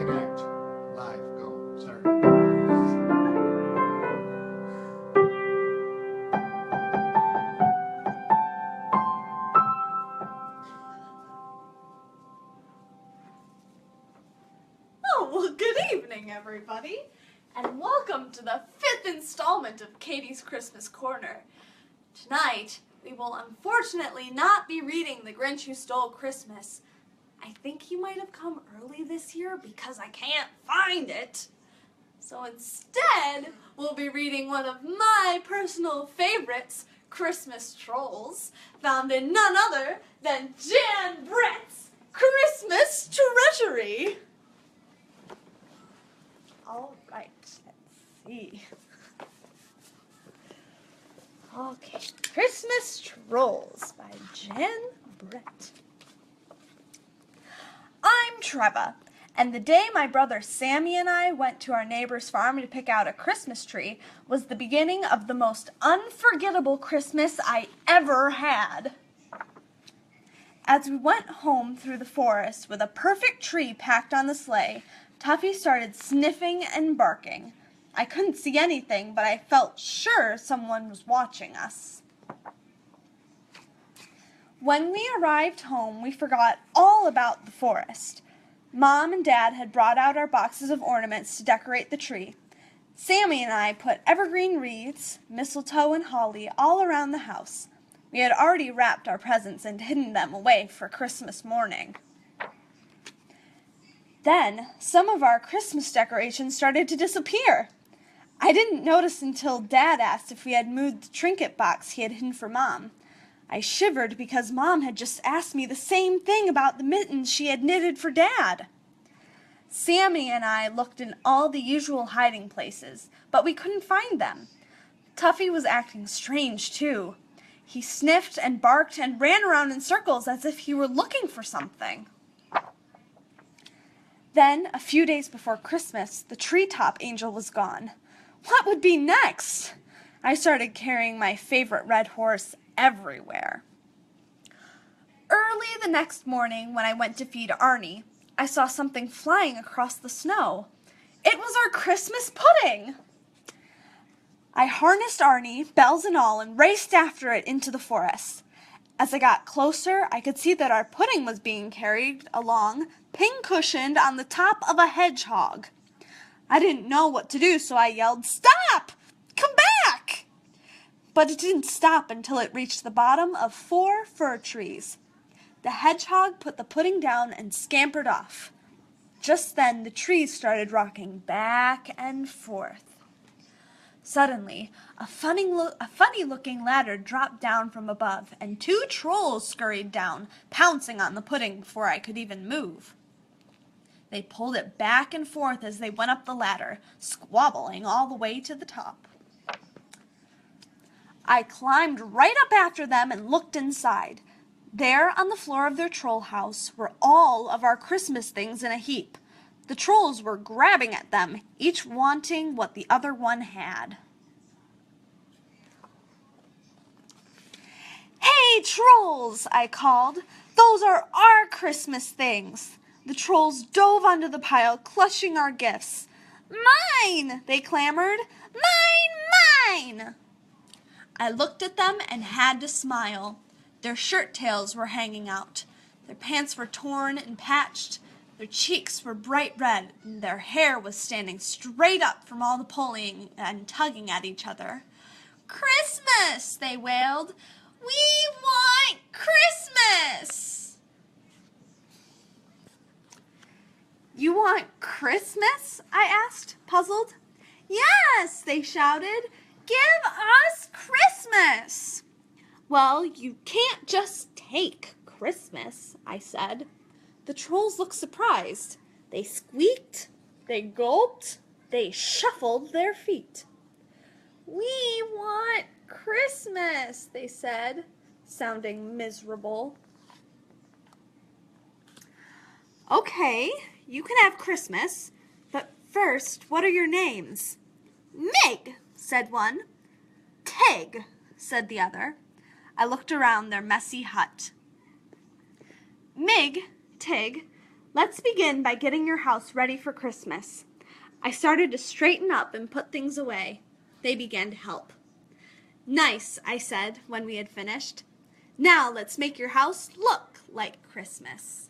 Connect. Live. Go. Sorry. Oh, well, good evening, everybody, and welcome to the 5th installment of Katie's Christmas Corner. Tonight, we will unfortunately not be reading The Grinch Who Stole Christmas. I think he might have come early this year because I can't find it. So instead, we'll be reading one of my personal favorites, Christmas Trolls, found in none other than Jan Brett's Christmas Treasury. All right, let's see. Okay, Christmas Trolls by Jan Brett. I'm Trevor, and the day my brother Sammy and I went to our neighbor's farm to pick out a Christmas tree was the beginning of the most unforgettable Christmas I ever had. As we went home through the forest with a perfect tree packed on the sleigh, Tuffy started sniffing and barking. I couldn't see anything, but I felt sure someone was watching us. When we arrived home, we forgot all about the forest. Mom and Dad had brought out our boxes of ornaments to decorate the tree. Sammy and I put evergreen wreaths, mistletoe, and holly all around the house. We had already wrapped our presents and hidden them away for Christmas morning. Then, some of our Christmas decorations started to disappear. I didn't notice until Dad asked if we had moved the trinket box he had hidden for Mom. I shivered because Mom had just asked me the same thing about the mittens she had knitted for Dad. Sammy and I looked in all the usual hiding places, but we couldn't find them. Tuffy was acting strange, too. He sniffed and barked and ran around in circles as if he were looking for something. Then, a few days before Christmas, the treetop angel was gone. What would be next? I started carrying my favorite red horse everywhere. Early the next morning, when I went to feed Arnie, I saw something flying across the snow. It was our Christmas pudding! I harnessed Arnie, bells and all, and raced after it into the forest. As I got closer, I could see that our pudding was being carried along, pin-cushioned on the top of a hedgehog. I didn't know what to do, so I yelled, "Stop! Come back!" But it didn't stop until it reached the bottom of 4 fir trees. The hedgehog put the pudding down and scampered off. Just then, the trees started rocking back and forth. Suddenly, a funny-looking ladder dropped down from above, and 2 trolls scurried down, pouncing on the pudding before I could even move. They pulled it back and forth as they went up the ladder, squabbling all the way to the top. I climbed right up after them and looked inside. There, on the floor of their troll house, were all of our Christmas things in a heap. The trolls were grabbing at them, each wanting what the other one had. "Hey, trolls!" I called. "Those are our Christmas things!" The trolls dove onto the pile, clutching our gifts. "Mine!" they clamored. "Mine! Mine!" I looked at them and had to smile. Their shirt tails were hanging out. Their pants were torn and patched. Their cheeks were bright red, and their hair was standing straight up from all the pulling and tugging at each other. "Christmas!" they wailed. "We want Christmas!" "You want Christmas?" I asked, puzzled. "Yes!" they shouted. "Give us Christmas!" "Well, you can't just take Christmas," I said. The trolls looked surprised. They squeaked, they gulped, they shuffled their feet. "We want Christmas," they said, sounding miserable. "Okay, you can have Christmas, but first, what are your names?" "Mig," said one. "Tig," said the other. I looked around their messy hut. Mig, Tig, Let's begin by getting your house ready for Christmas. I started to straighten up and put things away. They began to help. Nice, I said when we had finished. Now let's make your house look like Christmas.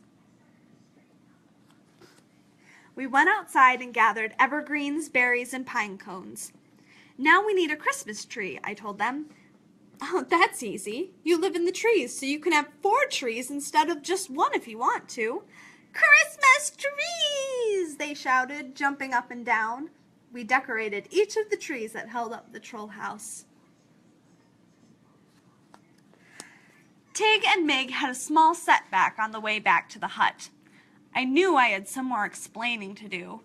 We went outside and gathered evergreens, berries, and pine cones. Now we need a Christmas tree, I told them. Oh, that's easy. You live in the trees, so you can have 4 trees instead of just 1 if you want to. Christmas trees, they shouted, jumping up and down. We decorated each of the trees that held up the troll house. Tig and Mig had a small setback on the way back to the hut. I knew I had some more explaining to do.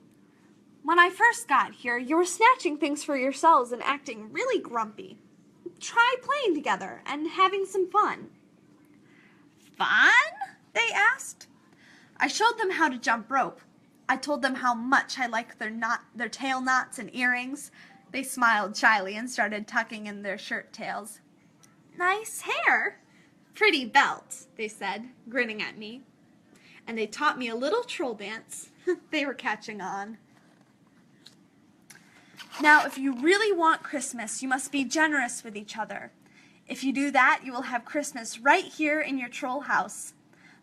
When I first got here, you were snatching things for yourselves and acting really grumpy. Try playing together and having some fun. Fun? They asked. I showed them how to jump rope. I told them how much I liked their tail knots and earrings. They smiled shyly and started tucking in their shirt tails. Nice hair. Pretty belt, they said, grinning at me. And they taught me a little troll dance. They were catching on. Now, if you really want Christmas, you must be generous with each other. If you do that, you will have Christmas right here in your troll house.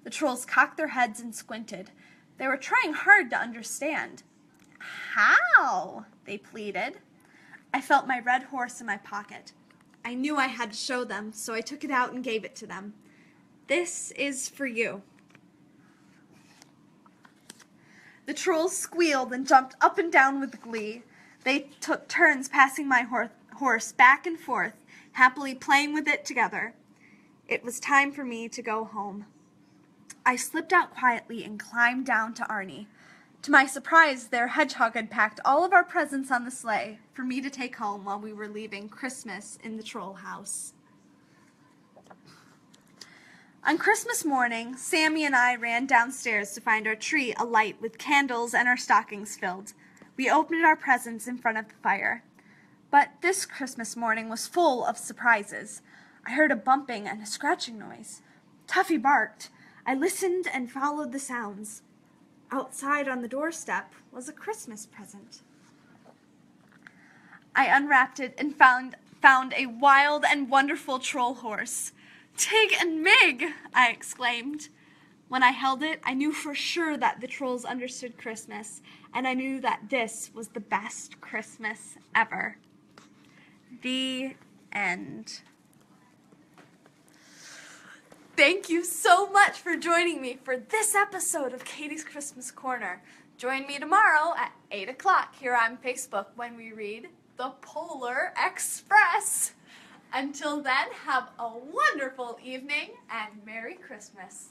The trolls cocked their heads and squinted. They were trying hard to understand. How? They pleaded. I felt my red horse in my pocket. I knew I had to show them, so I took it out and gave it to them. This is for you. The trolls squealed and jumped up and down with glee. They took turns passing my horse back and forth, happily playing with it together. It was time for me to go home. I slipped out quietly and climbed down to Arnie. To my surprise, their hedgehog had packed all of our presents on the sleigh for me to take home while we were leaving Christmas in the troll house. On Christmas morning, Sammy and I ran downstairs to find our tree alight with candles and our stockings filled. We opened our presents in front of the fire. But this Christmas morning was full of surprises. I heard a bumping and a scratching noise. Tuffy barked. I listened and followed the sounds. Outside on the doorstep was a Christmas present. I unwrapped it and found a wild and wonderful troll horse. Tig and Mig, I exclaimed. When I held it, I knew for sure that the trolls understood Christmas, and I knew that this was the best Christmas ever. The end. Thank you so much for joining me for this episode of Katie's Christmas Corner. Join me tomorrow at 8 o'clock here on Facebook when we read The Polar Express. Until then, have a wonderful evening and Merry Christmas.